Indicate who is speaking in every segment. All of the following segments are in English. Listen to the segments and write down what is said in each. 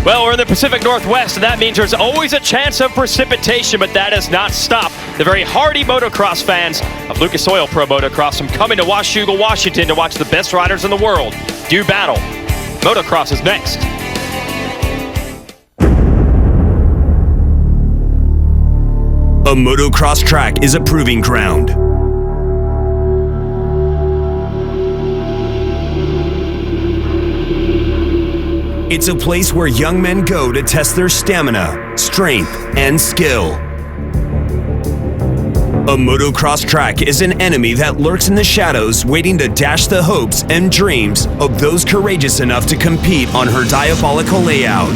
Speaker 1: Well, we're in the Pacific Northwest, and that means there's always a chance of precipitation, but that does not stop the very hardy motocross fans of Lucas Oil Pro Motocross from coming to Washougal, Washington to watch the best riders in the world do battle. Motocross is next.
Speaker 2: A motocross track is a proving ground. It's a place where young men go to test their stamina, strength, and skill. A motocross track is an enemy that lurks in the shadows, waiting to dash the hopes and dreams of those courageous enough to compete on her diabolical layout.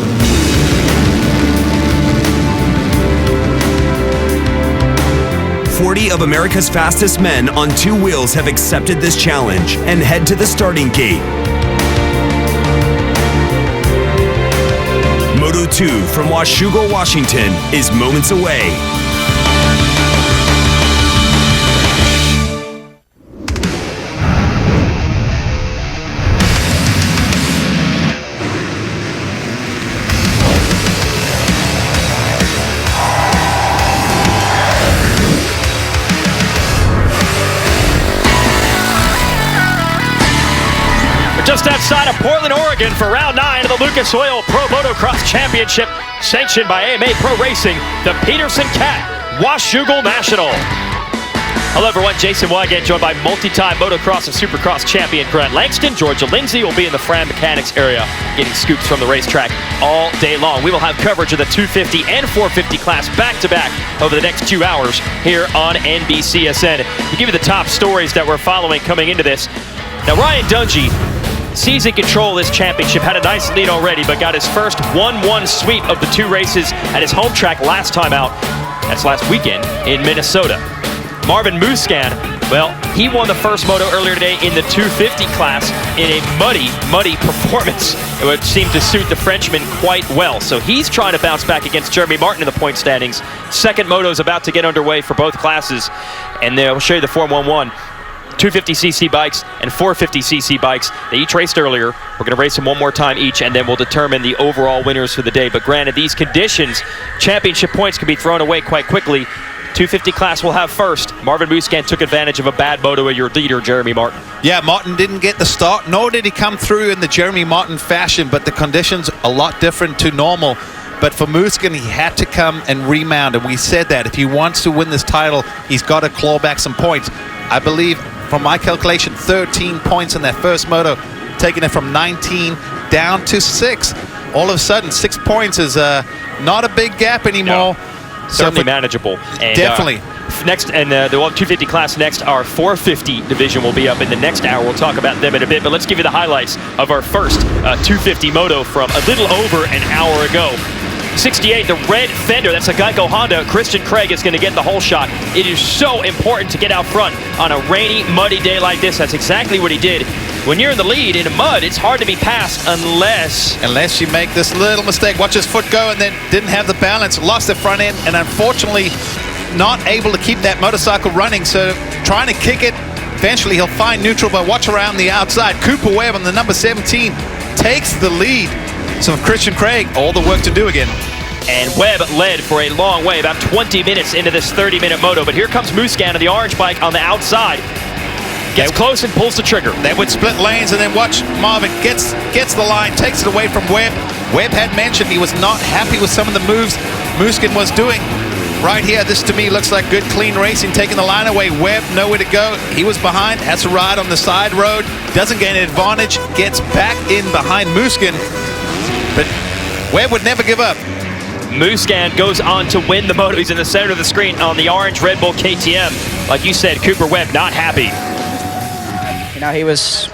Speaker 2: "40 of America's fastest men on two wheels have accepted this challenge and head to the starting gate. Moto 2 from Washougal, Washington is moments away.
Speaker 1: Just outside of Portland, Oregon for round 9 of the Lucas Oil Pro Motocross Championship, sanctioned by AMA Pro Racing, the Peterson Cat, Washougal National. Hello everyone, Jason Wygant, joined by multi-time motocross and supercross champion Grant Langston. Georgia Lindsay will be in the Fram Mechanics area getting scoops from the racetrack all day long. We will have coverage of the 250 and 450 class back-to-back over the next 2 hours here on NBCSN. To give you the top stories that we're following coming into this. Now Ryan Dungey sees in control of this championship, had a nice lead already, but got his first 1-1 sweep of the 2 races at his home track last time out. That's last weekend in Minnesota. Marvin Musquin, well, he won the first moto earlier today in the 250 class in a muddy performance. It would seem to suit the Frenchman quite well. So he's trying to bounce back against Jeremy Martin in the point standings. Second moto is about to get underway for both classes, and we'll show you the Form 1-1. 250cc bikes and 450cc bikes. They each raced earlier. We're going to race them one more time each, and then we'll determine the overall winners for the day. But granted, these conditions, championship points can be thrown away quite quickly. 250 class will have first. Marvin Musquin took advantage of a bad moto of your leader, Jeremy Martin.
Speaker 3: Yeah, Martin didn't get the start, nor did he come through in the Jeremy Martin fashion, but the conditions a lot different to normal. But for Musquin, he had to come and remount, and we said that if he wants to win this title, he's got to claw back some points. I believe, from my calculation, 13 points in that first moto, taking it from 19 down to 6. All of a sudden, 6 points is not a big gap anymore.
Speaker 1: No, certainly manageable. And,
Speaker 3: definitely.
Speaker 1: Next, and the 250 class next, our 450 division will be up in the next hour. We'll talk about them in a bit, but let's give you the highlights of our first 250 moto from a little over an hour ago. 68, the red fender, that's a Geico Honda. Christian Craig is going to get the whole shot. It is so important to get out front on a rainy, muddy day like this. That's exactly what he did. When you're in the lead in mud, it's hard to be passed unless
Speaker 3: you make this little mistake. Watch his foot go, and then didn't have the balance, lost the front end, and unfortunately not able to keep that motorcycle running. So trying to kick it, eventually he'll find neutral, but watch around the outside. Cooper Webb on the number 17 takes the lead. So Christian Craig, all the work to do again.
Speaker 1: And Webb led for a long way, about 20 minutes into this 30-minute moto. But here comes Musquin on the orange bike on the outside. Gets close and pulls the trigger.
Speaker 3: They would split lanes, and then watch Marvin gets the line, takes it away from Webb. Webb had mentioned he was not happy with some of the moves Musquin was doing. Right here, this to me looks like good, clean racing, taking the line away. Webb, nowhere to go. He was behind, has to ride on the side road, doesn't gain an advantage, gets back in behind Musquin. But Webb would never give up.
Speaker 1: Musquin goes on to win the moto. He's in the center of the screen on the orange Red Bull KTM. Like you said, Cooper Webb not happy.
Speaker 4: You know, he was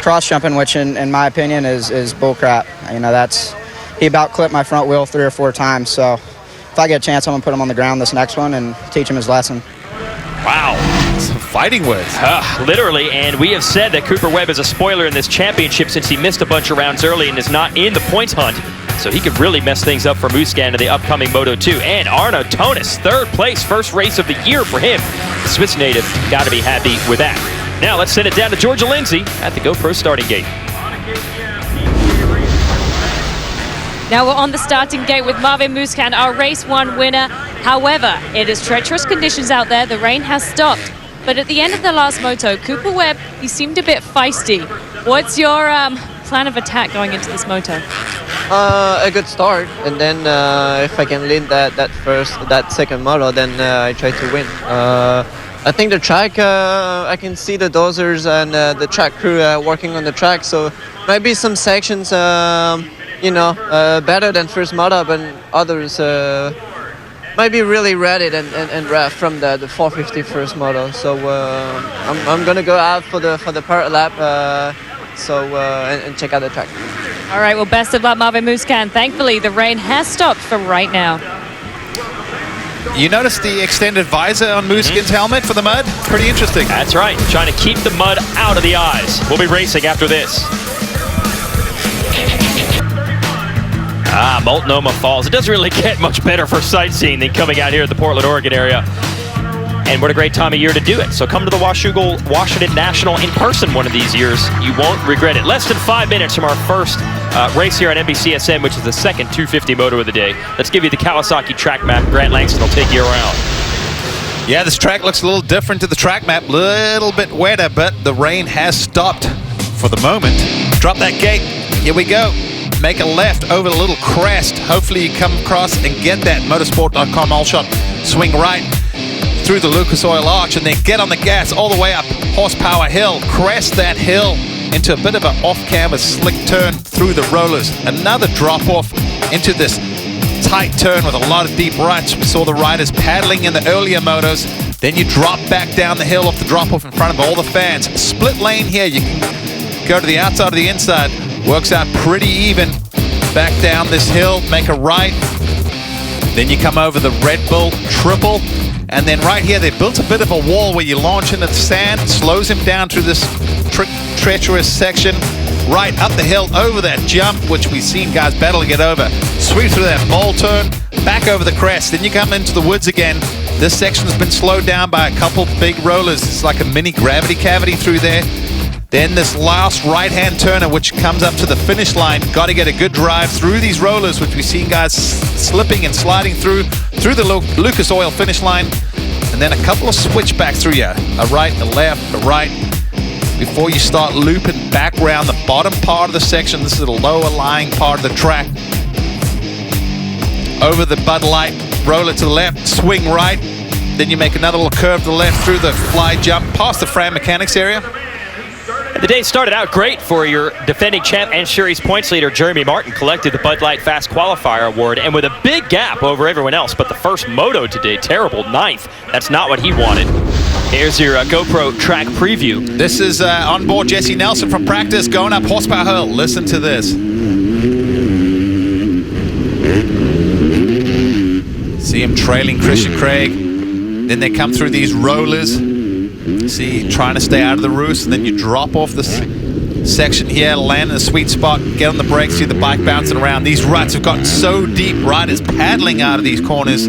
Speaker 4: cross jumping, which in my opinion is bull crap. You know, he about clipped my front wheel 3 or 4 times. So if I get a chance, I'm gonna put him on the ground this next one and teach him his lesson.
Speaker 1: Wow.
Speaker 3: Some fighting words.
Speaker 1: Literally, and we have said that Cooper Webb is a spoiler in this championship since he missed a bunch of rounds early and is not in the points hunt. So he could really mess things up for Musquin in the upcoming Moto 2. And Arno Tonis, 3rd place, first race of the year for him. The Swiss native, got to be happy with that. Now let's send it down to Georgia Lindsay at the GoPro starting gate.
Speaker 5: Now we're on the starting gate with Marvin Musquin, our race 1 winner. However, it is treacherous conditions out there. The rain has stopped. But at the end of the last moto, Cooper Webb, he seemed a bit feisty. What's your plan of attack going into this moto?
Speaker 6: A good start, and then if I can lead that second moto, then I try to win. I think the track, I can see the dozers and the track crew working on the track, so maybe some sections, better than first moto, but others might be really ready and rough from the 450 first moto. So I'm gonna go out for the part lap, and check out the track.
Speaker 5: All right, well, best of luck, Marvin Musquin. Thankfully, the rain has stopped for right now.
Speaker 3: You notice the extended visor on Musquin's helmet for the mud? Pretty interesting.
Speaker 1: That's right, trying to keep the mud out of the eyes. We'll be racing after this. Multnomah Falls. It doesn't really get much better for sightseeing than coming out here at the Portland, Oregon area. And what a great time of year to do it. So come to the Washougal Washington National in person one of these years. You won't regret it. Less than 5 minutes from our first race here on NBCSN, which is the second 250 moto of the day. Let's give you the Kawasaki track map. Grant Langston will take you around.
Speaker 3: Yeah, this track looks a little different to the track map. Little bit wetter, but the rain has stopped for the moment. Drop that gate. Here we go. Make a left over the little crest. Hopefully you come across and get that motorsport.com all shot. Swing right through the Lucas Oil Arch and then get on the gas all the way up Horsepower Hill. Crest that hill into a bit of an off-camber slick turn through the rollers. Another drop off into this tight turn with a lot of deep ruts. We saw the riders paddling in the earlier motos. Then you drop back down the hill off the drop off in front of all the fans. Split lane here. You can go to the outside or the inside. Works out pretty even. Back down this hill, make a right. Then you come over the Red Bull triple. And then right here, they built a bit of a wall where you launch into the sand, slows him down through this treacherous section, right up the hill, over that jump, which we've seen guys battle to get over. Sweep through that bowl turn, back over the crest. Then you come into the woods again. This section's been slowed down by a couple big rollers. It's like a mini gravity cavity through there. Then this last right-hand turner, which comes up to the finish line. Got to get a good drive through these rollers, which we've seen guys slipping and sliding through the Lucas Oil finish line. And then a couple of switchbacks through you. A right, a left, a right. Before you start looping back around the bottom part of the section. This is the lower lying part of the track. Over the Bud Light, roller to the left, swing right. Then you make another little curve to the left through the fly jump, past the Fran Mechanics area.
Speaker 1: The day started out great for your defending champ and series points leader, Jeremy Martin, collected the Bud Light Fast Qualifier Award, and with a big gap over everyone else. But the first moto today, terrible, 9th. That's not what he wanted. Here's your GoPro track preview.
Speaker 3: This is onboard Jesse Nelson from practice going up Horsepower Hill. Listen to this. See him trailing Christian Craig. Then they come through these rollers. See, trying to stay out of the roost, and then you drop off this section here, land in a sweet spot, get on the brakes, see the bike bouncing around. These ruts have gotten so deep, riders paddling out of these corners.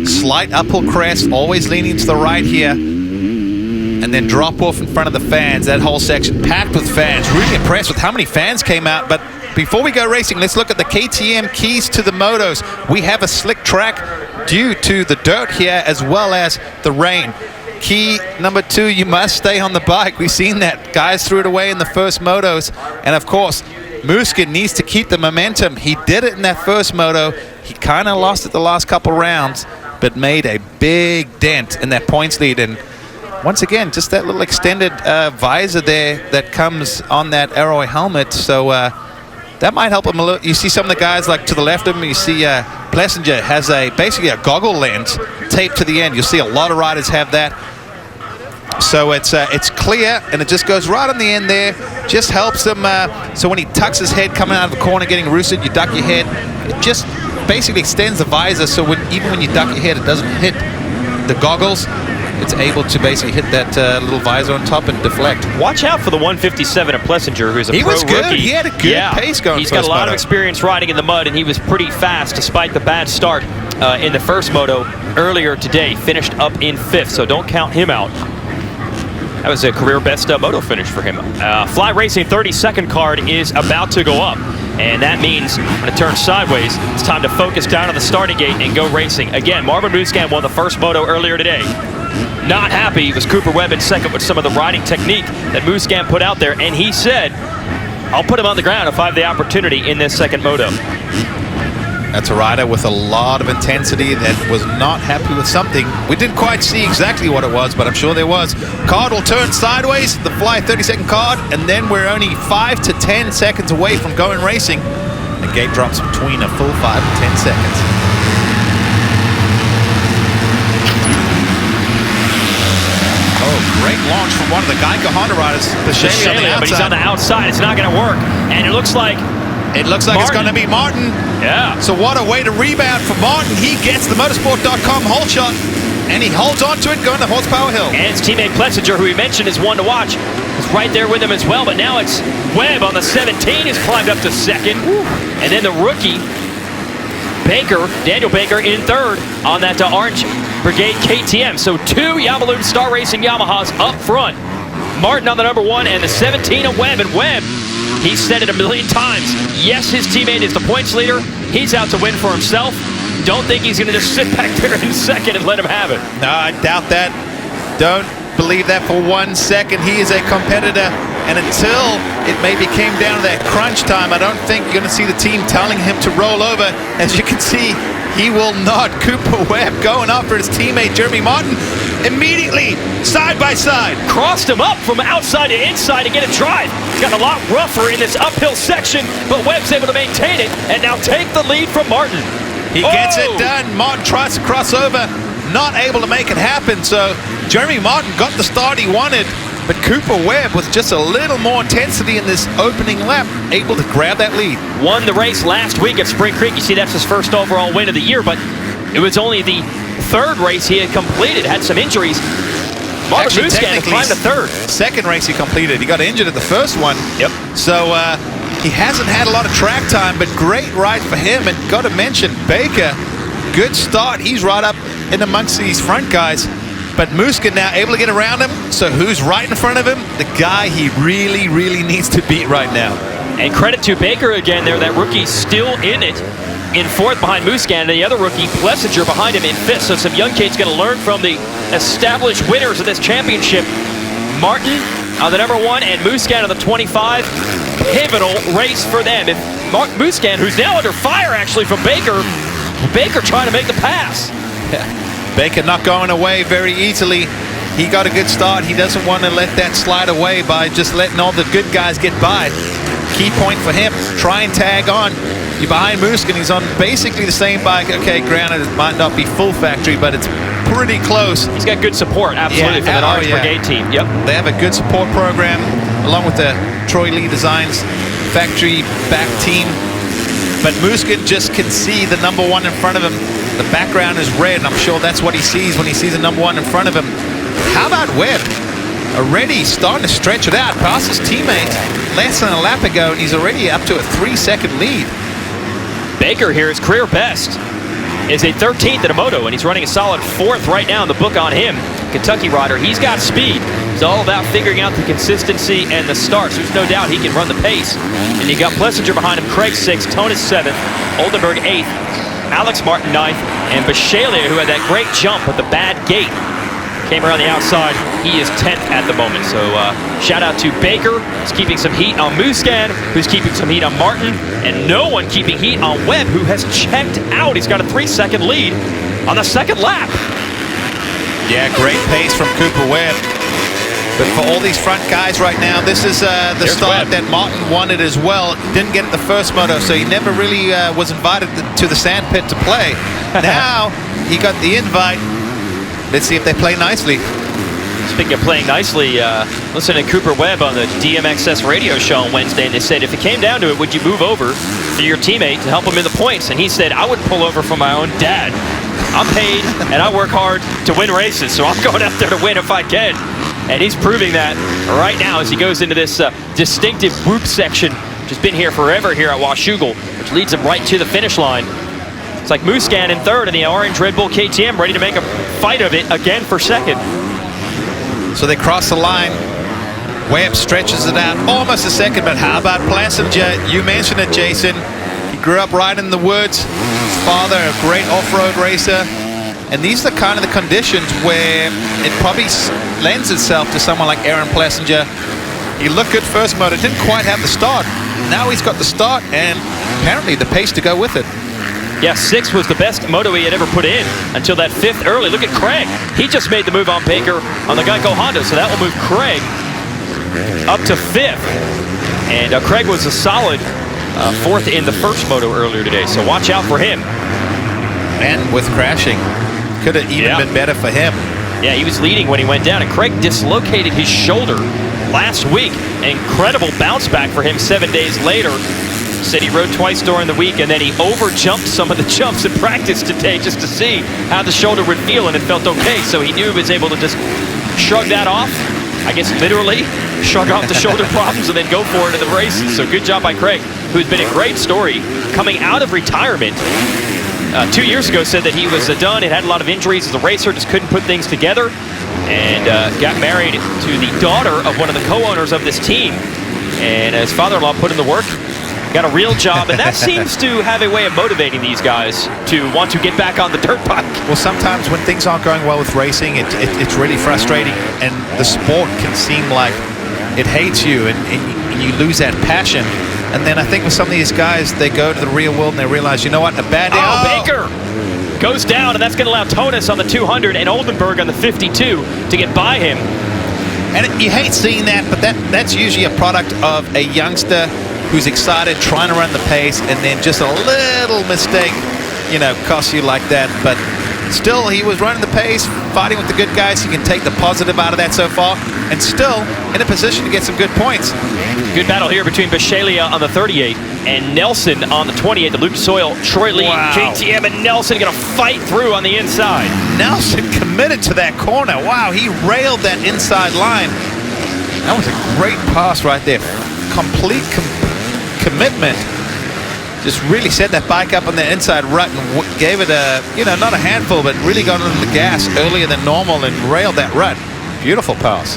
Speaker 3: Slight uphill crest, always leaning to the right here, and then drop off in front of the fans. That whole section packed with fans. Really impressed with how many fans came out. But before we go racing, let's look at the KTM keys to the motos. We have a slick track due to the dirt here as well as the rain. Key number 2, you must stay on the bike. We've seen that. Guys threw it away in the first motos. And of course, Musquin needs to keep the momentum. He did it in that first moto. He kind of lost it the last couple rounds, but made a big dent in that points lead. And once again, just that little extended visor there that comes on that Aeroy helmet. So that might help him a little. You see some of the guys like to the left of him, you see Plessinger has basically a goggle lens taped to the end. You'll see a lot of riders have that. So it's clear, and it just goes right on the end there. Just helps him. So when he tucks his head coming out of the corner, getting roosted, you duck your head. It just basically extends the visor, so even when you duck your head, it doesn't hit the goggles. It's able to basically hit that little visor on top and deflect.
Speaker 1: Watch out for the 157 of Plessinger, who's a pro rookie.
Speaker 3: He was good. He had a good pace going.
Speaker 1: He's got a lot of experience riding in the mud, and he was pretty fast despite the bad start in the first moto earlier today. Finished up in 5th, so don't count him out. That was a career best moto finish for him. Fly Racing 32nd card is about to go up. And that means when it turns sideways, it's time to focus down on the starting gate and go racing. Again, Marvin Musquin won the first moto earlier today. Not happy was Cooper Webb in second with some of the riding technique that Musquin put out there. And he said, I'll put him on the ground if I have the opportunity in this second moto.
Speaker 3: That's a rider with a lot of intensity that was not happy with something. We didn't quite see exactly what it was, but I'm sure there was. Card will turn sideways, the fly 30-second card, and then we're only 5 to 10 seconds away from going racing. The gate drops between a full 5 and 10 seconds. Oh, great launch from one of the Geico Honda riders.
Speaker 1: But he's on the outside. It's not going to work. And it looks like
Speaker 3: it's going to be Martin.
Speaker 1: Yeah.
Speaker 3: So what a way to rebound for Martin. He gets the motorsport.com hole shot, and he holds on to it going to Horsepower Hill.
Speaker 1: And his teammate Plessinger, who we mentioned is one to watch, is right there with him as well. But now it's Webb on the 17 has climbed up to second. And then the rookie, Baker, Daniel Baker, in third on that Orange Brigade KTM. So two Yamaha Star Racing Yamahas up front. Martin on the number 1 and the 17 of Webb. And Webb, he's said it a million times. Yes, his teammate is the points leader. He's out to win for himself. Don't think he's going to just sit back there in second and let him have it.
Speaker 3: No, I doubt that. Don't believe that for 1 second. He is a competitor. And until it maybe came down to that crunch time, I don't think you're going to see the team telling him to roll over. As you can see, he will not. Cooper Webb going after his teammate Jeremy Martin immediately, side by side.
Speaker 1: Crossed him up from outside to inside to get a drive. It's got a lot rougher in this uphill section, but Webb's able to maintain it and now take the lead from Martin.
Speaker 3: He gets it done. Martin tries to cross over, not able to make it happen. So Jeremy Martin got the start he wanted, but Cooper Webb with just a little more intensity in this opening lap, able to grab that lead.
Speaker 1: Won the race last week at Spring Creek. You see, that's his first overall win of the year, but it was only the third race he had completed, had some injuries. Marvin Musquin climbed to third.
Speaker 3: Second race he completed. He got injured at the first one.
Speaker 1: Yep.
Speaker 3: So he hasn't had a lot of track time, but great ride for him. And got to mention Baker, good start. He's right up in amongst these front guys. But Musquin now able to get around him. So who's right in front of him? The guy he really, really needs to beat right now.
Speaker 1: And credit to Baker again there. That rookie still in it. In fourth behind Musquin, and the other rookie, Plessinger, behind him in fifth. So some young kids going to learn from the established winners of this championship. Martin on the number 1 and Musquin on the 25. Pivotal race for them. If Musquin, who's now under fire actually from Baker, Baker trying to make the pass.
Speaker 3: Baker not going away very easily. He got a good start. He doesn't want to let that slide away by just letting all the good guys get by. Key point for him, try and tag on. You're behind Musquin, he's on basically the same bike. Okay, granted, it might not be full factory, but it's pretty close.
Speaker 1: He's got good support, absolutely, from the Orange Brigade team. Yep.
Speaker 3: They have a good support program, along with the Troy Lee Designs factory back team. But Musquin just can see the number 1 in front of him. The background is red, and I'm sure that's what he sees when he sees the number 1 in front of him. How about Webb? Already starting to stretch it out, past his teammate less than a lap ago, and he's already up to a 3-second lead.
Speaker 1: Baker here, his career best is a 13th in a moto, and he's running a solid 4th right now in the book on him. Kentucky rider, he's got speed. It's all about figuring out the consistency and the starts. There's no doubt he can run the pace. And you got Plessinger behind him, Craig 6th, Tonis 7th, Oldenburg 8th, Alex Martin 9th, and Bishalia, who had that great jump with the bad gate, came around the outside. He is 10th at the moment. So shout out to Baker, who's keeping some heat on Musquin, who's keeping some heat on Martin, and no one keeping heat on Webb, who has checked out. He's got a 3-second lead on the second lap.
Speaker 3: Yeah, great pace from Cooper Webb. But for all these front guys right now, this is the start that Martin wanted as well. Didn't get it the first moto, so he never really was invited to the sand pit to play. Now he got the invite. Let's see if they play nicely.
Speaker 1: Speaking of playing nicely, listen to Cooper Webb on the DMXS radio show on Wednesday, and they said, if it came down to it, would you move over to your teammate to help him in the points? And he said, I would pull over for my own dad. I'm paid, and I work hard to win races, so I'm going out there to win if I can. And he's proving that right now as he goes into this distinctive whoop section, which has been here forever here at Washougal, which leads him right to the finish line. It's like Musquin in third and the orange Red Bull KTM ready to make a fight of it again for second.
Speaker 3: So they cross the line. Webb stretches it out almost a second, but how about Plessinger? You mentioned it, Jason. He grew up right in the woods. His father, a great off-road racer. And these are kind of the conditions where it probably lends itself to someone like Aaron Plessinger. He looked good first moto, didn't quite have the start. Now he's got the start and apparently the pace to go with it.
Speaker 1: Yeah, 6 was the best moto he had ever put in until that 5th early. Look at Craig. He just made the move on Baker on the Geico Honda, so that will move Craig up to 5th. And Craig was a solid 4th in the first moto earlier today, so watch out for him.
Speaker 3: And with crashing, could have even been better for him.
Speaker 1: Yeah, he was leading when he went down, and Craig dislocated his shoulder last week. Incredible bounce back for him 7 days later. Said he rode twice during the week, and then he over-jumped some of the jumps in practice today just to see how the shoulder would feel, and it felt okay. So he knew he was able to just shrug that off. I guess literally shrug off the shoulder problems and then go for it in the races. So good job by Craig, who's been a great story coming out of retirement. 2 years ago said that he was done. He had a lot of injuries as a racer, just couldn't put things together, and got married to the daughter of one of the co-owners of this team. And his father-in-law put in the work, got a real job, and that seems to have a way of motivating these guys to want to get back on the dirt bike.
Speaker 3: Well, sometimes when things aren't going well with racing, it's really frustrating, and the sport can seem like it hates you, and you lose that passion. And then I think with some of these guys, they go to the real world and they realize, you know what, a bad day.
Speaker 1: Oh, Baker goes down, and that's going to allow Tonis on the 200 and Oldenburg on the 52 to get by him.
Speaker 3: And you hate seeing that, but that's usually a product of a youngster who's excited, trying to run the pace, and then just a little mistake, you know, costs you like that. But still, he was running the pace, fighting with the good guys. He can take the positive out of that so far, and still in a position to get some good points.
Speaker 1: Good battle here between Bisceglia on the 38 and Nelson on the 28. The Lucas Oil, Troy Lee, KTM, and Nelson going to fight through on the inside.
Speaker 3: Nelson committed to that corner. Wow, he railed that inside line. That was a great pass right there. Complete commitment. Just really set that bike up on the inside rut and gave it a, you know, not a handful, but really got under the gas earlier than normal and railed that rut. Beautiful pass.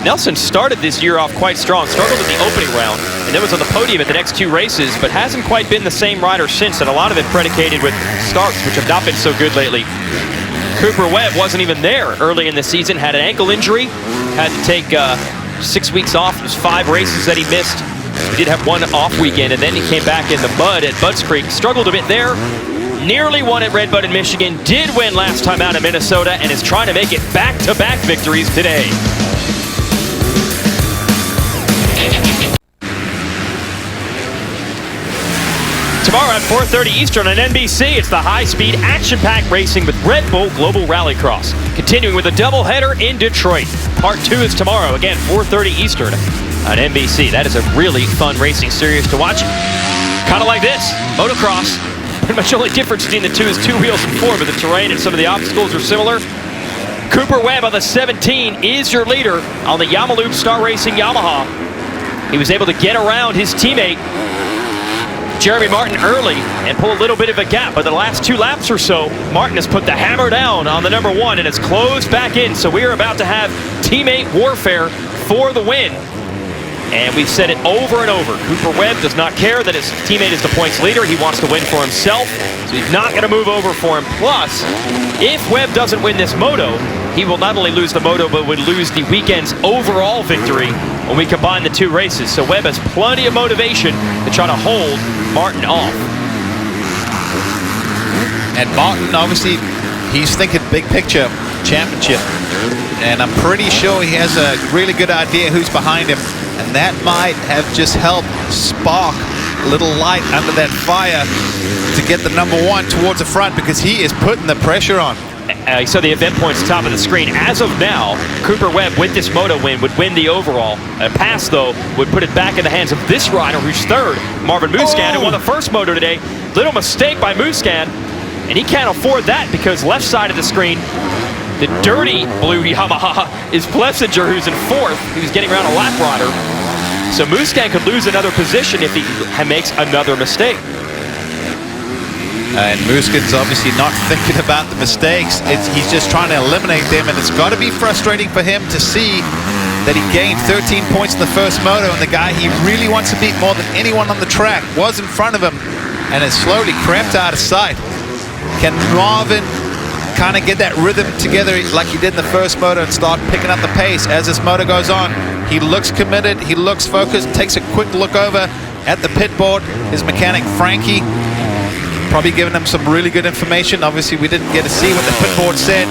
Speaker 1: Nelson started this year off quite strong, struggled in the opening round, and then was on the podium at the next 2 races, but hasn't quite been the same rider since, and a lot of it predicated with starts, which have not been so good lately. Cooper Webb wasn't even there early in the season, had an ankle injury, had to take 6 weeks off. It was 5 races that he missed. He did have 1 off weekend, and then he came back in the mud at Budds Creek, struggled a bit there, nearly won at Red Bud in Michigan, did win last time out in Minnesota, and is trying to make it back-to-back victories today. Tomorrow at 4:30 Eastern on NBC, it's the high-speed, action-packed racing with Red Bull Global Rallycross. Continuing with a doubleheader in Detroit. Part 2 is tomorrow, again, 4:30 Eastern on NBC. That is a really fun racing series to watch. Kind of like this, motocross. Pretty much the only difference between the two is 2 wheels and 4, but the terrain and some of the obstacles are similar. Cooper Webb on the 17 is your leader on the Yamalupe Star Racing Yamaha. He was able to get around his teammate Jeremy Martin early and pull a little bit of a gap, but the last 2 laps or so, Martin has put the hammer down on the number 1 and has closed back in. So we are about to have teammate warfare for the win. And we've said it over and over. Cooper Webb does not care that his teammate is the points leader. He wants to win for himself, so he's not going to move over for him. Plus, if Webb doesn't win this moto, he will not only lose the moto, but would lose the weekend's overall victory when we combine the 2 races. So Webb has plenty of motivation to try to hold Martin off.
Speaker 3: And Martin, obviously, he's thinking big picture championship. And I'm pretty sure he has a really good idea who's behind him. And that might have just helped spark a little light under that fire to get the number 1 towards the front, because he is putting the pressure on.
Speaker 1: You saw the event points top of the screen. As of now, Cooper Webb with this moto win would win the overall. A pass, though, would put it back in the hands of this rider who's 3rd, Marvin Musquin, who won the first moto today. Little mistake by Musquin, and he can't afford that because left side of the screen, the dirty blue Yamaha is Plessinger, who's in 4th. He was getting around a lap rider. So Musquin could lose another position if he makes another mistake.
Speaker 3: And Musquin's obviously not thinking about the mistakes. He's just trying to eliminate them, and it's got to be frustrating for him to see that he gained 13 points in the first moto, and the guy he really wants to beat more than anyone on the track was in front of him and has slowly crept out of sight. Can Marvin kind of get that rhythm together like he did in the first moto and start picking up the pace as this moto goes on? He looks committed, he looks focused, takes a quick look over at the pit board. His mechanic, Frankie, probably giving him some really good information. Obviously, we didn't get to see what the pit board said.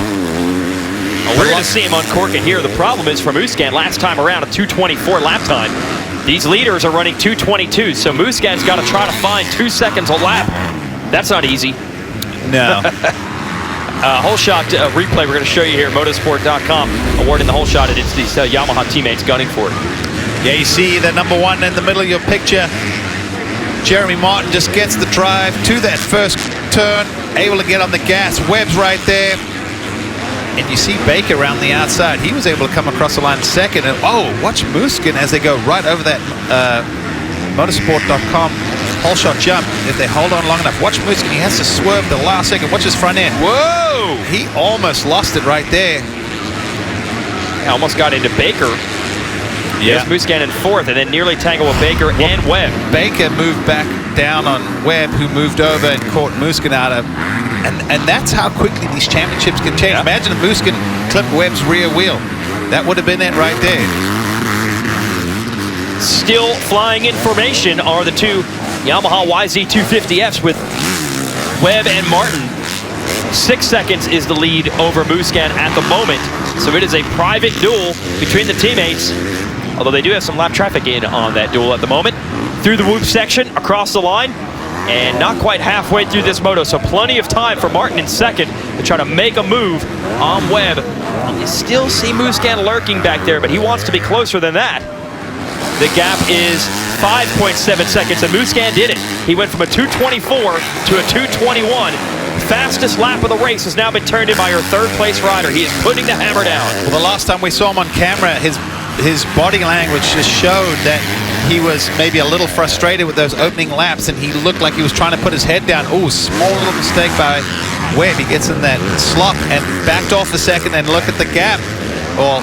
Speaker 1: Well, we're going to see him uncork it here. The problem is for Musquin, last time around a 2:24 lap time. These leaders are running 2:22, so Musquin's got to try to find 2 seconds a lap. That's not easy.
Speaker 3: No.
Speaker 1: Whole shot replay we're going to show you here, motorsport.com, awarding the whole shot, and it's these Yamaha teammates gunning for it.
Speaker 3: Yeah, you see the number one in the middle of your picture. Jeremy Martin just gets the drive to that first turn, able to get on the gas. Webb's right there. And you see Baker around the outside. He was able to come across the line second. And oh, watch Musquin as they go right over that motorsport.com whole shot jump. If they hold on long enough, watch Musquin. He has to swerve the last second. Watch his front end.
Speaker 1: Whoa!
Speaker 3: He almost lost it right there.
Speaker 1: He almost got into Baker.
Speaker 3: Yeah.
Speaker 1: There's Musquin in fourth, and then nearly tangled with Baker and Webb.
Speaker 3: Baker moved back down on Webb, who moved over and caught Musquin out of. And that's how quickly these championships can change.
Speaker 1: Yeah.
Speaker 3: Imagine if Musquin clipped Webb's rear wheel. That would have been it right there.
Speaker 1: Still flying in formation are the two Yamaha YZ250Fs with Webb and Martin. 6 seconds is the lead over Musquin at the moment. So it is a private duel between the teammates, although they do have some lap traffic in on that duel at the moment. Through the whoop section, across the line, and not quite halfway through this moto, so plenty of time for Martin in second to try to make a move on Webb. You still see Musquin lurking back there, but he wants to be closer than that. The gap is 5.7 seconds, and Musquin did it. He went from a 2:24 to a 2:21. Fastest lap of the race has now been turned in by your third-place rider. He is putting the hammer down.
Speaker 3: Well, the last time we saw him on camera, his body language just showed that he was maybe a little frustrated with those opening laps, and he looked like he was trying to put his head down. Oh, small little mistake by Webb. He gets in that slop and backed off a second, and look at the gap, or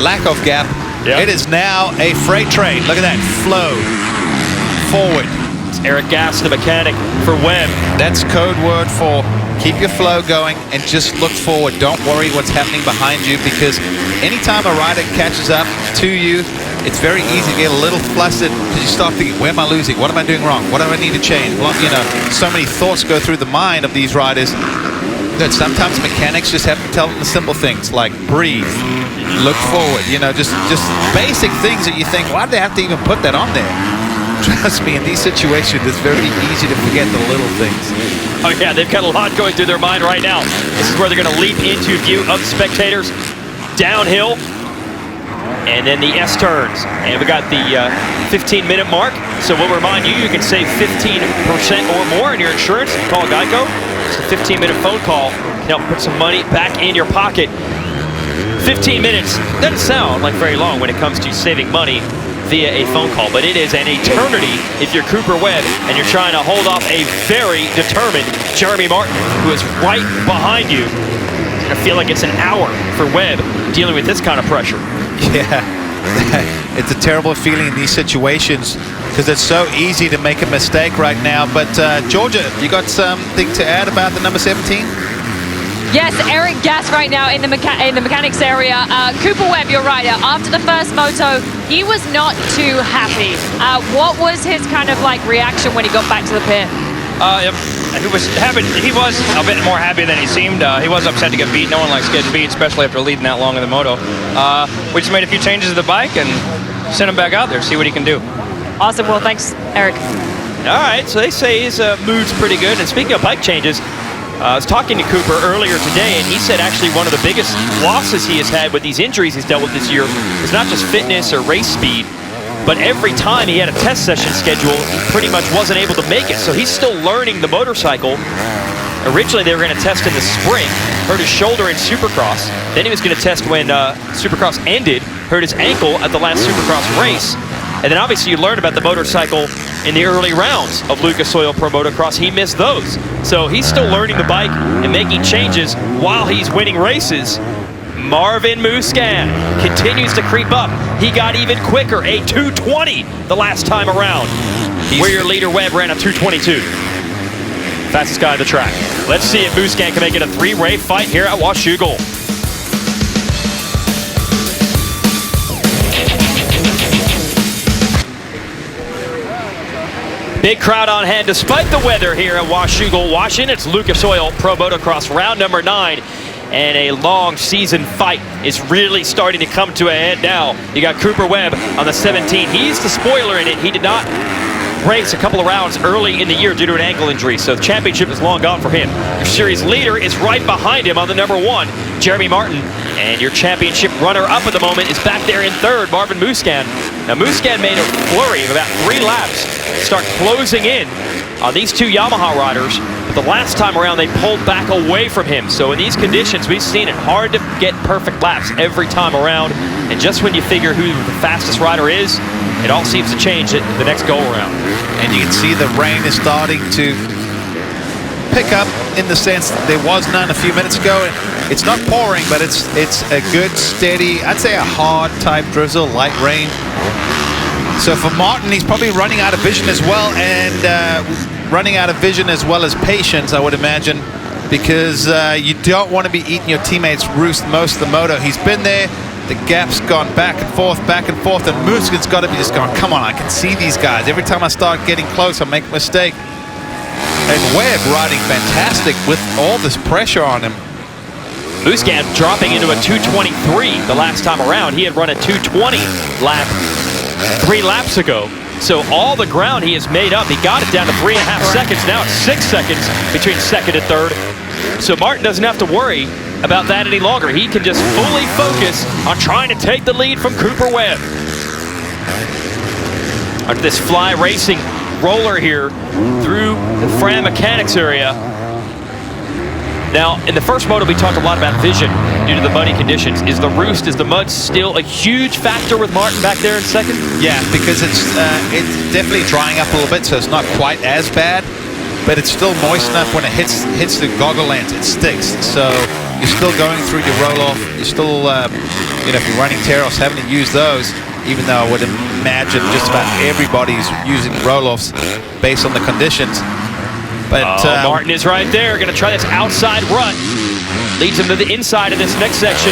Speaker 3: lack of gap.
Speaker 1: Yep.
Speaker 3: It is now a freight train. Look at that flow forward.
Speaker 1: It's Eric Gass, the mechanic for Webb.
Speaker 3: That's code word for keep your flow going and just look forward. Don't worry what's happening behind you, because anytime a rider catches up to you, it's very easy to get a little flustered because you start thinking, where am I losing? What am I doing wrong? What do I need to change? Well, you know, so many thoughts go through the mind of these riders that sometimes mechanics just have to tell them the simple things like breathe, look forward, you know, just basic things that you think, why do they have to even put that on there? Trust me, in these situations, it's very easy to forget the little things.
Speaker 1: Oh yeah, they've got a lot going through their mind right now. This is where they're going to leap into view of the spectators. Downhill, and then the S-turns. And we got the 15-minute mark. So we'll remind you, you can save 15% or more in your insurance. Call Geico. It's a 15-minute phone call. Can help put some money back in your pocket. 15 minutes doesn't sound like very long when it comes to saving money via a phone call, but it is an eternity if you're Cooper Webb and you're trying to hold off a very determined Jeremy Martin, who is right behind you. It's gonna feel like it's an hour for Webb dealing with this kind of pressure.
Speaker 3: Yeah, it's a terrible feeling in these situations because it's so easy to make a mistake right now. But Georgia, you got something to add about the number 17?
Speaker 5: Yes, Eric Gass right now in the mechanics area. Cooper Webb, your rider, after the first moto, he was not too happy. What was his kind of like reaction when he got back to the pit?
Speaker 7: He was happy. He was a bit more happy than he seemed. He was upset to get beat. No one likes getting beat, especially after leading that long in the moto. We just made a few changes to the bike and sent him back out there, see what he can do.
Speaker 5: Awesome. Well, thanks, Eric.
Speaker 1: All right, so they say his mood's pretty good. And speaking of bike changes, I was talking to Cooper earlier today, and he said actually one of the biggest losses he has had with these injuries he's dealt with this year is not just fitness or race speed, but every time he had a test session schedule, he pretty much wasn't able to make it. So he's still learning the motorcycle. Originally, they were going to test in the spring, hurt his shoulder in Supercross. Then he was going to test when Supercross ended, hurt his ankle at the last Supercross race. And then obviously you learned about the motorcycle in the early rounds of Lucas Oil Pro Motocross. He missed those. So he's still learning the bike and making changes while he's winning races. Marvin Musquin continues to creep up. He got even quicker, a 2:20 the last time around. Where your leader Webb ran a 2:22. Fastest guy on the track. Let's see if Musquin can make it a three-way fight here at Washougal. Big crowd on hand despite the weather here at Washougal, Washington. It's Lucas Oil Pro Motocross round number 9. And a long season fight is really starting to come to a head now. You got Cooper Webb on the 17. He's the spoiler in it. He did not race a couple of rounds early in the year due to an ankle injury, so the championship is long gone for him. Your series leader is right behind him on the number 1, Jeremy Martin. And your championship runner-up at the moment is back there in 3rd, Marvin Musquin. Now, Musquin made a flurry of about 3 laps to start closing in on these 2 Yamaha riders. But the last time around, they pulled back away from him. So in these conditions, we've seen it hard to get perfect laps every time around. And just when you figure who the fastest rider is, it all seems to change at the next go-around.
Speaker 3: And you can see the rain is starting to pick up in the sense that there was none a few minutes ago. It's not pouring, but it's a good, steady, I'd say a hard type drizzle, light rain. So for Martin, he's probably running out of vision as well, and running out of vision as well as patience, I would imagine, because you don't want to be eating your teammates' roost most of the moto. He's been there. The gap's gone back and forth, and Musquin's got to be just going, come on, I can see these guys. Every time I start getting close, I make a mistake. And Webb riding fantastic with all this pressure on him.
Speaker 1: Musquin dropping into a 2:23 the last time around. He had run a 2:20 lap 3 laps ago. So all the ground he has made up, he got it down to 3.5 seconds. Now it's 6 seconds between 2nd and 3rd. So Martin doesn't have to worry about that any longer. He can just fully focus on trying to take the lead from Cooper Webb. Under this Fly Racing roller here through the Fram Mechanics area. Now, in the first moto, we talked a lot about vision due to the muddy conditions. Is the mud still a huge factor with Martin back there in 2nd?
Speaker 3: Yeah, because it's definitely drying up a little bit, so it's not quite as bad, but it's still moist enough when it hits the goggle lens, it sticks. So you're still going through your roll-off. You're still, if you're running tear-offs, having to use those, even though I would imagine just about everybody's using roll-offs based on the conditions. But
Speaker 1: Martin is right there, going to try this outside rut. Leads him to the inside of this next section.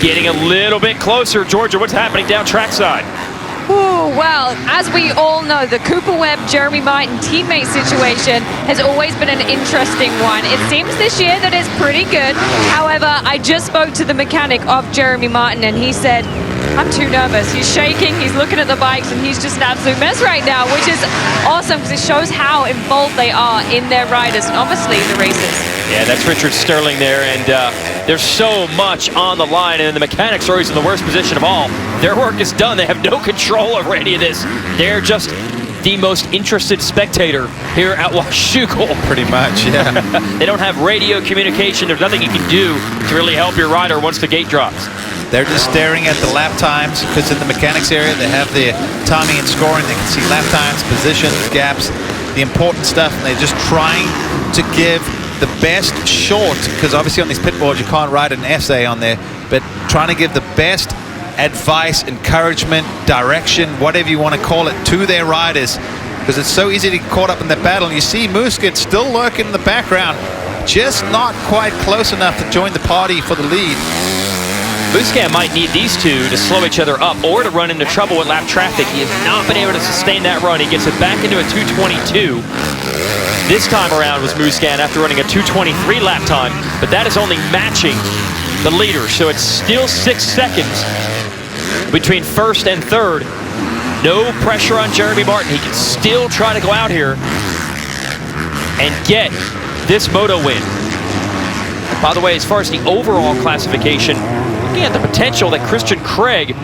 Speaker 1: Getting a little bit closer. Georgia, what's happening down trackside?
Speaker 5: Ooh, well, as we all know, the Cooper Webb, Jeremy Martin teammate situation has always been an interesting one. It seems this year that it's pretty good. However, I just spoke to the mechanic of Jeremy Martin, and he said, I'm too nervous. He's shaking, he's looking at the bikes, and he's just an absolute mess right now, which is awesome because it shows how involved they are in their riders and obviously the races.
Speaker 1: Yeah, that's Richard Sterling there, and there's so much on the line, and the mechanics are always in the worst position of all. Their work is done. They have no control over any of this. They're just the most interested spectator here at Washougal.
Speaker 3: Pretty much, yeah.
Speaker 1: They don't have radio communication. There's nothing you can do to really help your rider once the gate drops.
Speaker 3: They're just staring at the lap times, because in the mechanics area, they have the timing and scoring. They can see lap times, positions, gaps, the important stuff, and they're just trying to give the best short, because obviously on these pit boards, you can't write an essay on there, but trying to give the best advice, encouragement, direction, whatever you want to call it, to their riders, because it's so easy to get caught up in the battle. And you see Musquin still lurking in the background, just not quite close enough to join the party for the lead.
Speaker 1: Musquin might need these two to slow each other up or to run into trouble with lap traffic. He has not been able to sustain that run. He gets it back into a 2:22. This time around was Musquin after running a 2:23 lap time, but that is only matching the leader. So it's still 6 seconds between 1st and 3rd. No pressure on Jeremy Martin. He can still try to go out here and get this moto win. By the way, as far as the overall classification, looking at the potential that Christian Craig,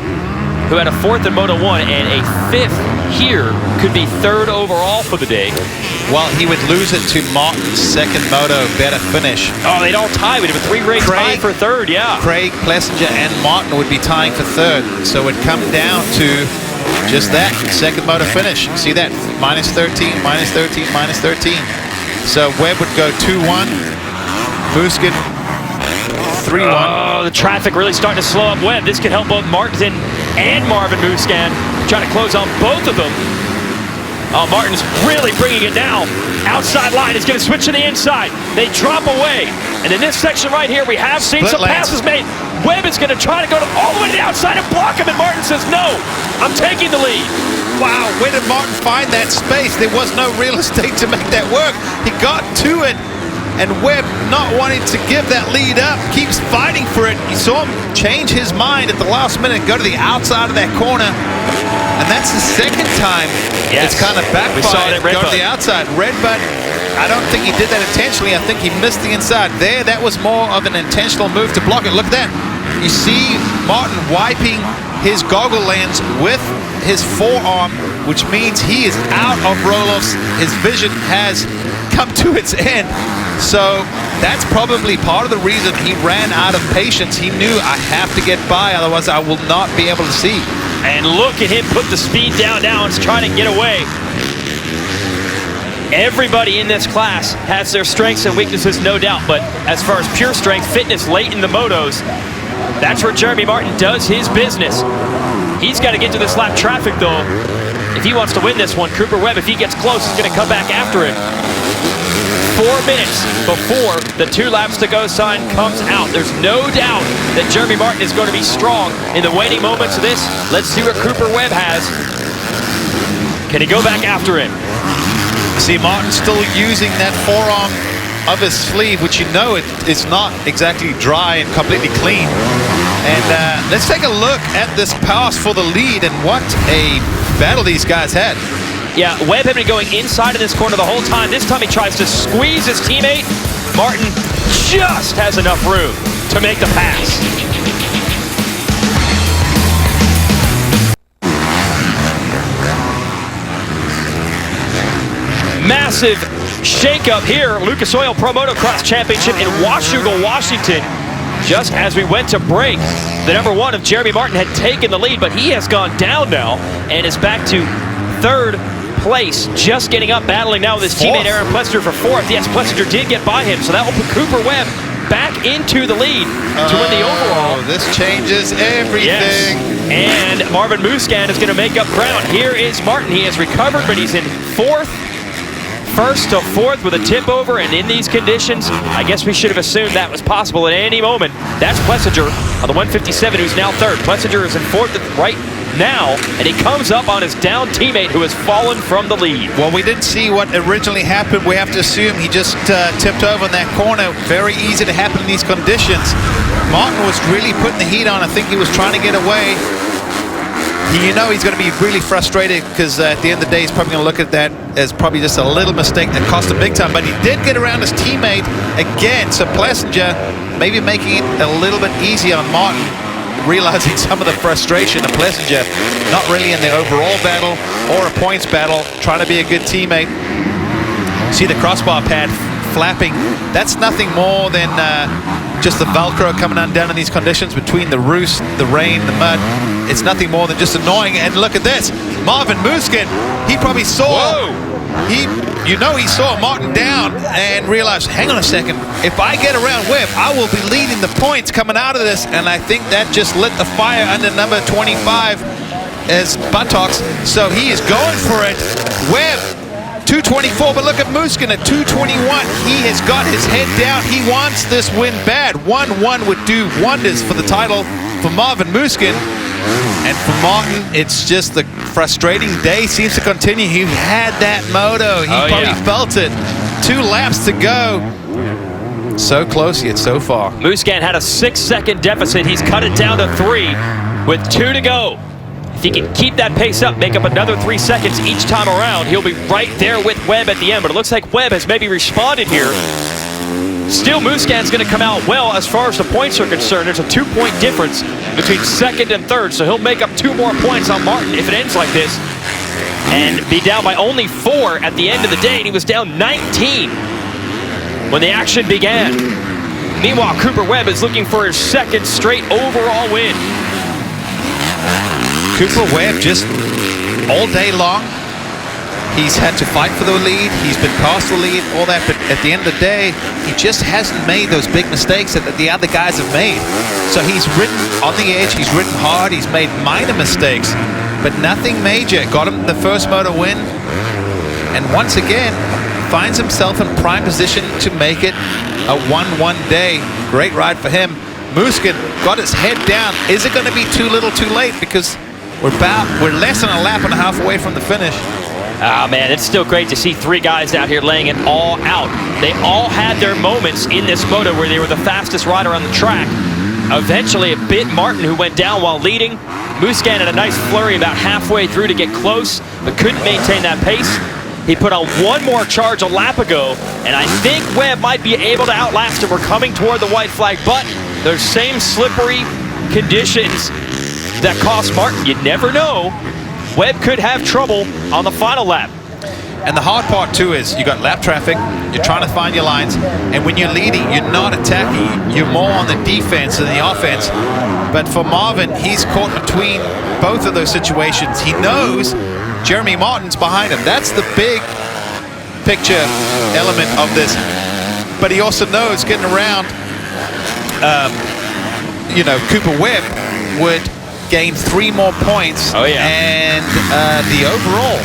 Speaker 1: who had a 4th in Moto 1 and a 5th here, could be 3rd overall for the day.
Speaker 3: Well, he would lose it to Martin's 2nd moto better finish.
Speaker 1: Oh, they'd all tie. We'd have a 3-race tie for 3rd, yeah.
Speaker 3: Craig, Plessinger, and Martin would be tying for 3rd. So it'd come down to just that 2nd moto finish. See that? Minus 13, minus 13, minus 13. So Webb would go 2-1. Musquin 3-1.
Speaker 1: Oh, the traffic really starting to slow up Webb. This could help both Martin and Marvin Musquin. Trying to close on both of them. Oh, Martin's really bringing it down. Outside line is going to switch to the inside. They drop away. And in this section right here, we have seen some passes made. Webb is going to try to go all the way to the outside and block him, and Martin says, no, I'm taking the lead.
Speaker 3: Wow, where did Martin find that space? There was no real estate to make that work. He got to it, and Webb, not wanting to give that lead up, keeps fighting for it. You saw him change his mind at the last minute, go to the outside of that corner, and that's the second time it's kind of backfired.
Speaker 1: We saw it at
Speaker 3: Go to the outside. Redbud, I don't think he did that intentionally. I think he missed the inside. There, that was more of an intentional move to block it. Look at that. You see Martin wiping his goggle lens with his forearm, which means he is out of roll-offs. His vision has come to its end. So that's probably part of the reason he ran out of patience. He knew, I have to get by, otherwise I will not be able to see.
Speaker 1: And look at him put the speed down now and trying to get away. Everybody in this class has their strengths and weaknesses, no doubt, but as far as pure strength, fitness late in the motos, that's where Jeremy Martin does his business. He's got to get to this lap traffic, though. If he wants to win this one, Cooper Webb, if he gets close, is going to come back after it. 4 minutes before the 2 laps to go sign comes out. There's no doubt that Jeremy Martin is going to be strong in the waning moments of this. Let's see what Cooper Webb has. Can he go back after it?
Speaker 3: See, Martin still using that forearm of his sleeve, which you know it's not exactly dry and completely clean. And let's take a look at this pass for the lead, and what a battle these guys had.
Speaker 1: Yeah, Webb had been going inside of this corner the whole time. This time he tries to squeeze his teammate. Martin just has enough room to make the pass. Massive shakeup here. Lucas Oil Pro Motocross Championship in Washougal, Washington. Just as we went to break, the number 1 of Jeremy Martin had taken the lead, but he has gone down now and is back to 3rd place, just getting up, battling now with his teammate Aaron Plessinger for 4th. Yes, Plessinger did get by him, so that will put Cooper Webb back into the lead to win the overall.
Speaker 3: This changes everything.
Speaker 1: Yes. And Marvin Musquin is going to make up ground. Here is Martin. He has recovered, but he's in 4th. 1st to 4th with a tip over, and in these conditions, I guess we should have assumed that was possible at any moment. That's Plessinger on the 157, who's now 3rd. Plessinger is in 4th right now, and he comes up on his down teammate who has fallen from the lead.
Speaker 3: Well, we didn't see what originally happened. We have to assume he just tipped over in that corner. Very easy to happen in these conditions. Martin was really putting the heat on. I think he was trying to get away. You know he's going to be really frustrated because at the end of the day, he's probably going to look at that as probably just a little mistake that cost him big time. But he did get around his teammate again. So Plessinger maybe making it a little bit easy on Martin, realizing some of the frustration of Plessinger, not really in the overall battle or a points battle, trying to be a good teammate. See the crossbar pad flapping. That's nothing more than just the Velcro coming undone in these conditions between the roost, the rain, the mud. It's nothing more than just annoying. And look at this. Marvin Musquin, he probably saw, he saw Martin down and realized, hang on a second, if I get around Webb, I will be leading the points coming out of this. And I think that just lit the fire under number 25 as buttocks. So he is going for it. Webb, 224, but look at Musquin at 221. He has got his head down. He wants this win bad. 1-1 would do wonders for the title for Marvin Musquin. And for Martin, it's just the frustrating day seems to continue. He had that moto. He probably felt it. 2 laps to go. So close yet so far.
Speaker 1: Musquin had a 6-second deficit. He's cut it down to 3 with 2 to go. If he can keep that pace up, make up another 3 seconds each time around, he'll be right there with Webb at the end. But it looks like Webb has maybe responded here. Still, Musquin's going to come out well as far as the points are concerned. There's a 2-point difference between 2nd and 3rd, so he'll make up 2 more points on Martin if it ends like this, and be down by only 4 at the end of the day. And he was down 19 when the action began. Meanwhile, Cooper Webb is looking for his 2nd straight overall win.
Speaker 3: Cooper Webb just all day long, He's had to fight for the lead. He's been past the lead, all that. But at the end of the day, he just hasn't made those big mistakes that the other guys have made. So he's ridden on the edge. He's ridden hard. He's made minor mistakes, but nothing major. Got him the first moto win. And once again, finds himself in prime position to make it a 1-1 day. Great ride for him. Musquin got his head down. Is it going to be too little too late? Because we're less than a lap and a half away from the finish.
Speaker 1: Ah, man, it's still great to see three guys out here laying it all out. They all had their moments in this moto where they were the fastest rider on the track. Eventually, it bit Martin, who went down while leading. Musquin had a nice flurry about halfway through to get close, but couldn't maintain that pace. He put on one more charge a lap ago, and I think Webb might be able to outlast him. We're coming toward the white flag, but those same slippery conditions that cost Martin, you never know. Webb could have trouble on the final lap.
Speaker 3: And the hard part too is you got lap traffic, you're trying to find your lines, and when you're leading, you're not attacking, you're more on the defense than the offense. But for Marvin, he's caught between both of those situations. He knows Jeremy Martin's behind him. That's the big picture element of this. But he also knows getting around, Cooper Webb would gain 3 more points.
Speaker 1: Oh, yeah.
Speaker 3: And the overall.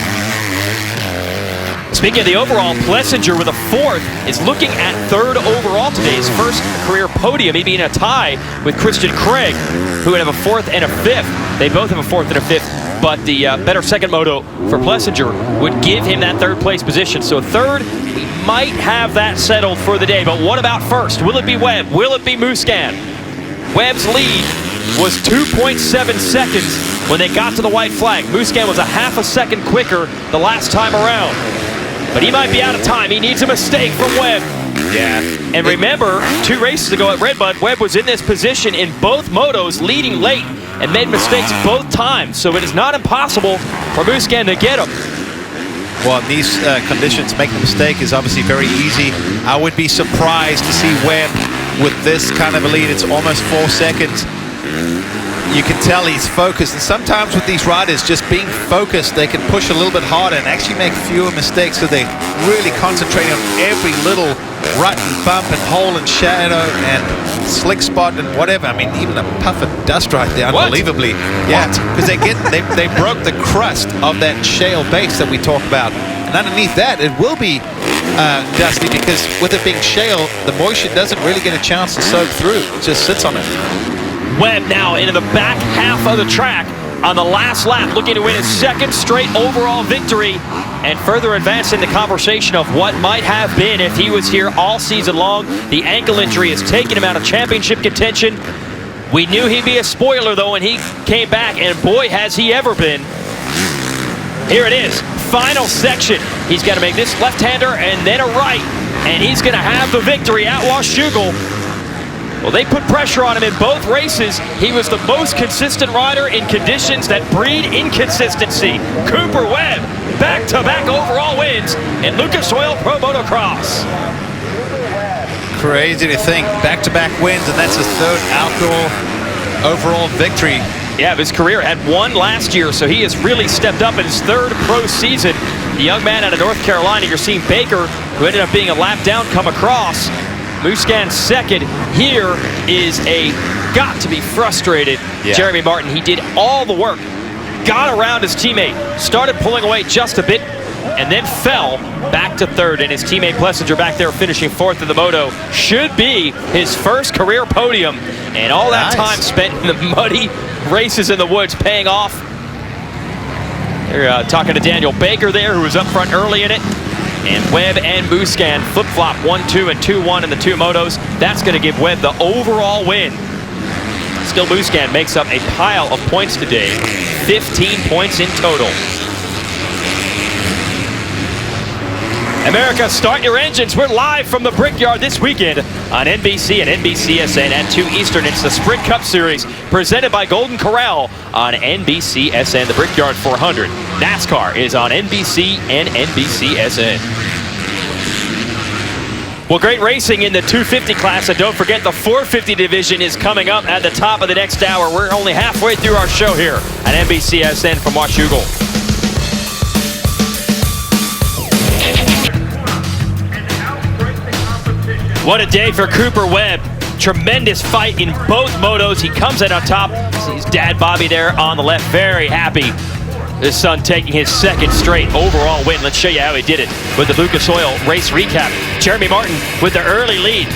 Speaker 1: Speaking of the overall, Plessinger with a 4th is looking at 3rd overall today. His first career podium, maybe in a tie with Christian Craig, who would have a 4th and a 5th. They both have a 4th and a 5th, but the better second moto for Plessinger would give him that 3rd place position. So 3rd, we might have that settled for the day. But what about first? Will it be Webb? Will it be Musquin? Webb's lead was 2.7 seconds when they got to the white flag. Musquin was a half a second quicker the last time around. But he might be out of time. He needs a mistake from Webb.
Speaker 3: Yeah.
Speaker 1: And remember, 2 races ago at Redbud, Webb was in this position in both motos, leading late, and made mistakes both times. So it is not impossible for Musquin to get him.
Speaker 3: Well, in these conditions, making a mistake is obviously very easy. I would be surprised to see Webb with this kind of a lead. It's almost 4 seconds. You can tell he's focused, and sometimes with these riders, just being focused, they can push a little bit harder and actually make fewer mistakes, so they really concentrate on every little rut and bump and hole and shadow and slick spot and whatever. I mean, even a puff of dust right there, unbelievably. Yeah, because they broke the crust of that shale base that we talk about, and underneath that, it will be dusty, because with it being shale, the moisture doesn't really get a chance to soak through. It just sits on it.
Speaker 1: Webb now into the back half of the track on the last lap, looking to win his 2nd straight overall victory and further advance in the conversation of what might have been if he was here all season long. The ankle injury has taken him out of championship contention. We knew he'd be a spoiler, though, when he came back, and boy, has he ever been. Here it is, final section. He's got to make this left-hander and then a right, and he's going to have the victory at Washougal. Well, they put pressure on him in both races. He was the most consistent rider in conditions that breed inconsistency. Cooper Webb, back-to-back overall wins in Lucas Oil Pro Motocross.
Speaker 3: Crazy to think, back-to-back wins, and that's his 3rd outdoor overall victory.
Speaker 1: Yeah, his career had 1 last year, so he has really stepped up in his 3rd pro season. The young man out of North Carolina, you're seeing Baker, who ended up being a lap down, come across. Musquin 2nd. Here is a got-to-be frustrated Jeremy Martin. He did all the work, got around his teammate, started pulling away just a bit, and then fell back to 3rd. And his teammate Plessinger back there finishing 4th in the moto. Should be his first career podium. And all that time spent in the muddy races in the woods paying off. They're talking to Daniel Baker there, who was up front early in it. And Webb and Musquin flip-flop 1-2 and 2-1 in the 2 motos. That's going to give Webb the overall win. Still, Musquin makes up a pile of points today. 15 points in total. America, start your engines. We're live from the Brickyard this weekend on NBC and NBCSN at 2 Eastern. It's the Sprint Cup Series presented by Golden Corral on NBCSN. The Brickyard 400. NASCAR is on NBC and NBCSN. Well, great racing in the 250 class, and don't forget the 450 division is coming up at the top of the next hour. We're only halfway through our show here at NBCSN from Washougal. What a day for Cooper Webb. Tremendous fight in both motos. He comes out on top. Sees Dad Bobby there on the left, very happy. His son taking his second straight overall win. Let's show you how he did it with the Lucas Oil race recap. Jeremy Martin with the early lead.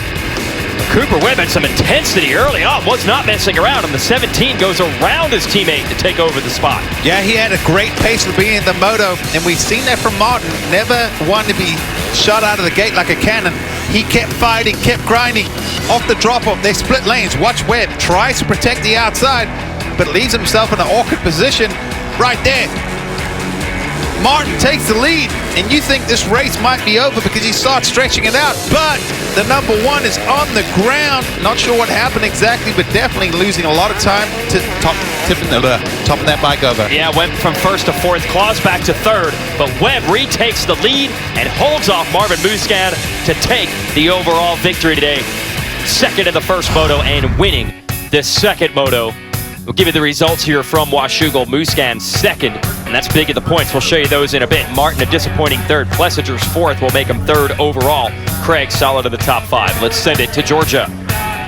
Speaker 1: Cooper Webb had some intensity early on, was not messing around, and the 17 goes around his teammate to take over the spot.
Speaker 3: Yeah, he had a great pace for being in the moto, and we've seen that from Martin. Never wanted to be shot out of the gate like a cannon. He kept fighting, kept grinding. Off the drop-off, they split lanes. Watch Webb, tries to protect the outside, but leaves himself in an awkward position right there. Martin takes the lead, and you think this race might be over because he starts stretching it out, but the number one is on the ground. Not sure what happened exactly, but definitely losing a lot of time to topping that bike over.
Speaker 1: Yeah, went from first to fourth, claws back to third, but Webb retakes the lead and holds off Marvin Musquin to take the overall victory today. Second in the first moto and winning the second moto. We'll give you the results here from Washougal. Musquin second, and that's big at the points. We'll show you those in a bit. Martin a disappointing third. Plessinger's fourth will make him third overall. Craig solid in the top five. Let's send it to Georgia.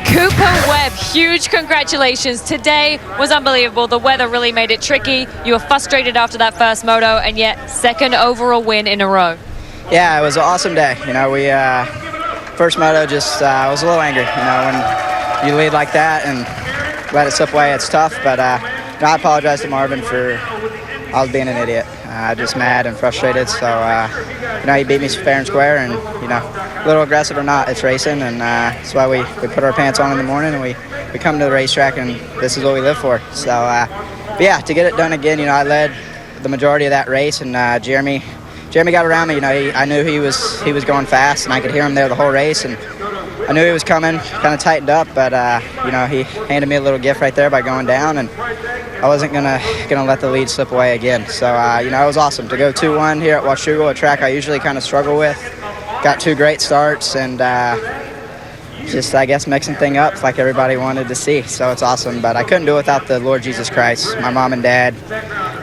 Speaker 5: Cooper Webb, huge congratulations. Today was unbelievable. The weather really made it tricky. You were frustrated after that first moto, and yet second overall win in a row.
Speaker 4: Yeah, it was an awesome day. You know, we first moto just I was a little angry. You know, when you lead like that and let it slip away, it's tough. But you know, I apologize to Marvin for I was being an idiot. Just mad and frustrated. So you know, he beat me fair and square, and you know, a little aggressive or not, it's racing, and that's why we put our pants on in the morning and we come to the racetrack, and this is what we live for. So but yeah, to get it done again, you know, I led the majority of that race, and Jeremy got around me. You know, I knew he was going fast, and I could hear him there the whole race, and I knew he was coming, kind of tightened up, but you know, he handed me a little gift right there by going down, and I wasn't gonna let the lead slip away again. So you know, it was awesome to go 2-1 here at Washougal, a track I usually kind of struggle with. Got two great starts, and just I guess mixing things up like everybody wanted to see. So it's awesome, but I couldn't do it without the Lord Jesus Christ, my mom and dad,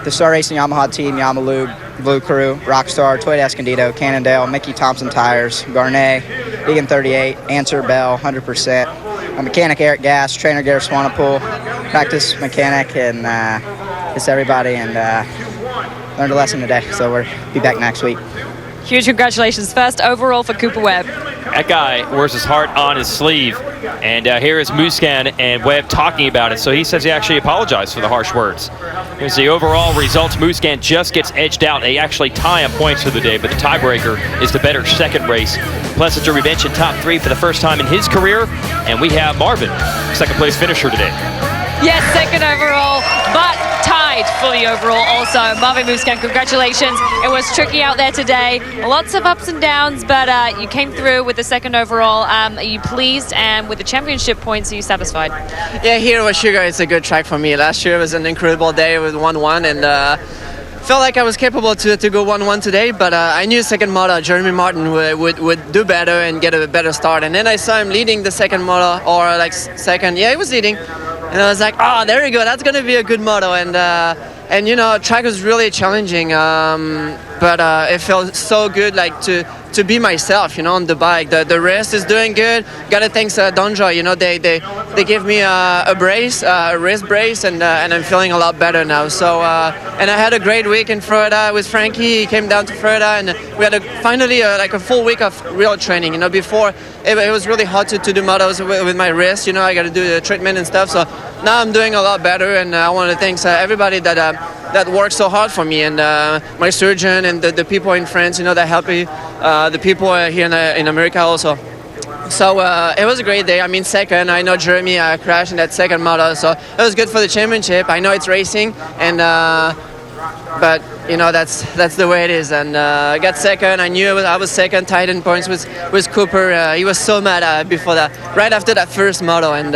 Speaker 4: the Star Racing Yamaha team, Yamalu, Blue Crew, Rockstar, Toyota Escondido, Cannondale, Mickey Thompson Tires, Garnet, Egan 38, Answer Bell, 100%. A mechanic Eric Gass, trainer Gareth Swanepoel, practice mechanic, and just everybody, and learned a lesson today. So we'll be back next week.
Speaker 5: Huge congratulations. First overall for Cooper Webb.
Speaker 1: That guy wears his heart on his sleeve. And here is Musquin and Webb talking about it. So he says he actually apologized for the harsh words. Here's the overall results. Musquin just gets edged out. They actually tie on points for the day, but the tiebreaker is the better second race. Plessinger we mentioned top three for the first time in his career. And we have Marvin, second place finisher today.
Speaker 5: Yes, second overall, but tied for the overall also. Marvin Musquin, congratulations. It was tricky out there today. Lots of ups and downs, but you came through with the second overall. Are you pleased? And with the championship points, are you satisfied?
Speaker 6: Yeah, here at Washougal, it's a good track for me. Last year was an incredible day with 1-1, and felt like I was capable to go 1-1 today, but I knew second moto, Jeremy Martin would do better and get a better start. And then I saw him leading the second moto, or like second, yeah, he was leading. And I was like, oh, there we go, that's going to be a good moto. And you know, track was really challenging, but it felt so good, like to be myself, you know, on the bike. The rest is doing good. Gotta thank Donja, you know, they gave me a brace, a wrist brace, and I'm feeling a lot better now. So and I had a great week in Florida with Frankie. He came down to Florida, and we had finally like a full week of real training. You know, before it was really hard to do motos with my wrist. You know, I got to do the treatment and stuff. So now I'm doing a lot better, and I want to thank everybody that worked so hard for me, and my surgeon and the people in France, you know, that helped me, the people here in America also. So it was a great day. I mean, second, I know Jeremy crashed in that second moto, so it was good for the championship. I know it's racing, and but you know, that's the way it is. And I got second. I knew I was second, tied in points with Cooper. He was so mad before that, right after that first moto, and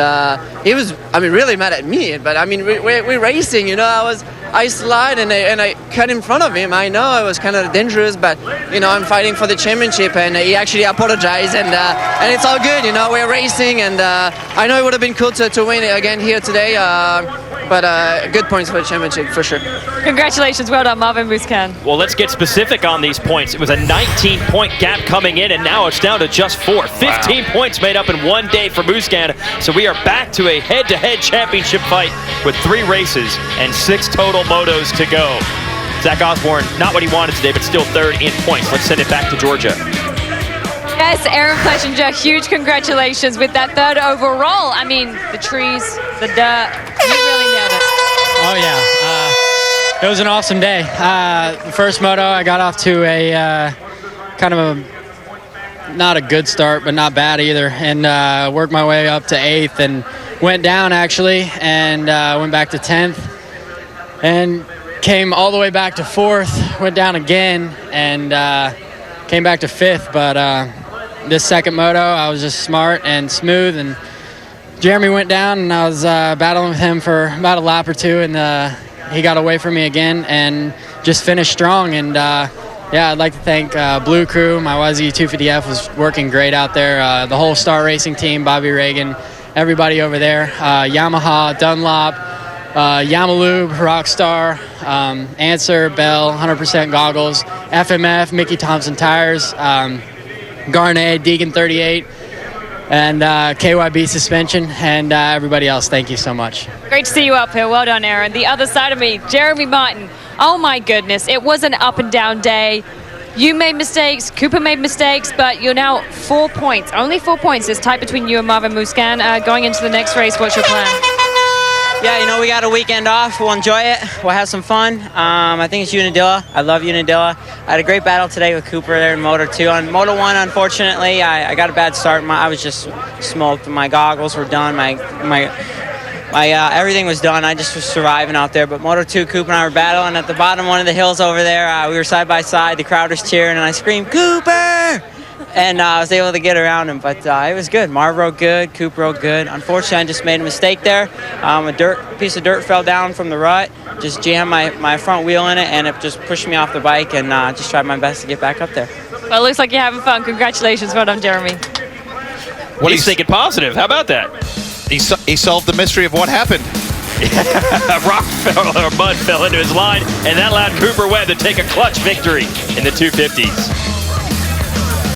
Speaker 6: he was, I mean, really mad at me. But I mean, we're racing, you know. I slide and I cut in front of him. I know it was kind of dangerous, but you know, I'm fighting for the championship, and he actually apologized, and it's all good. You know, we're racing, and I know it would have been cool to win again here today.
Speaker 8: but good points for the championship for sure.
Speaker 5: Congratulations, well done, Marvin Muscan.
Speaker 1: Well, let's get specific on these points. It was a 19-point gap coming in, and now it's down to just 4. 15 points made up in one day for Muscan. So we are back to a head-to-head championship fight with 3 races and 6 total motos to go. Zach Osborne, not what he wanted today, but still 3rd in points. Let's send it back to Georgia.
Speaker 5: Yes, Aaron Plessinger, huge congratulations with that 3rd overall. I mean, the trees, the dirt, you really nailed it.
Speaker 9: Oh, yeah. It was an awesome day. The first moto, I got off to a kind of a, not a good start, but not bad either, and worked my way up to 8th and went down, actually, and went back to 10th, and came all the way back to 4th, went down again, and came back to 5th, but this second moto, I was just smart and smooth, and Jeremy went down, and I was battling with him for about a lap or 2, and he got away from me again and just finished strong. And yeah, I'd like to thank Blue Crew. My YZ 250F was working great out there. The whole Star Racing team, Bobby Reagan, everybody over there. Yamaha, Dunlop, Yamalube, Rockstar, Answer, Bell, 100% Goggles, FMF, Mickey Thompson Tires, Garnet, Deegan 38, and KYB Suspension, and everybody else. Thank you so much.
Speaker 5: Great to see you up here. Well done, Aaron. The other side of me, Jeremy Martin. Oh my goodness, it was an up and down day. You made mistakes, Cooper made mistakes, but you're now 4 points. Only 4 points is tight between you and Marvin Muscan. Going into the next race, what's your plan?
Speaker 10: Yeah, you know, we got a weekend off. We'll enjoy it. We'll have some fun. I think it's Unadilla. I love Unadilla. I had a great battle today with Cooper there in Moto 2. On Moto 1, unfortunately, I got a bad start. I was just smoked. My goggles were done. My everything was done. I just was surviving out there. But Moto 2, Cooper and I were battling at the bottom one of the hills over there. We were side by side. The crowd was cheering, and I screamed, "Cooper!" And I was able to get around him, but it was good. Marv rode good, Coop rode good. Unfortunately, I just made a mistake there. A piece of dirt fell down from the rut, just jammed my front wheel in it, and it just pushed me off the bike, and just tried my best to get back up there.
Speaker 5: Well, it looks like you're having fun. Congratulations. Well done, Jeremy.
Speaker 1: Well, he's thinking positive. How about that?
Speaker 3: He solved the mystery of what happened.
Speaker 1: A rock fell or mud fell into his line, and that allowed Cooper Webb to take a clutch victory in the 250s.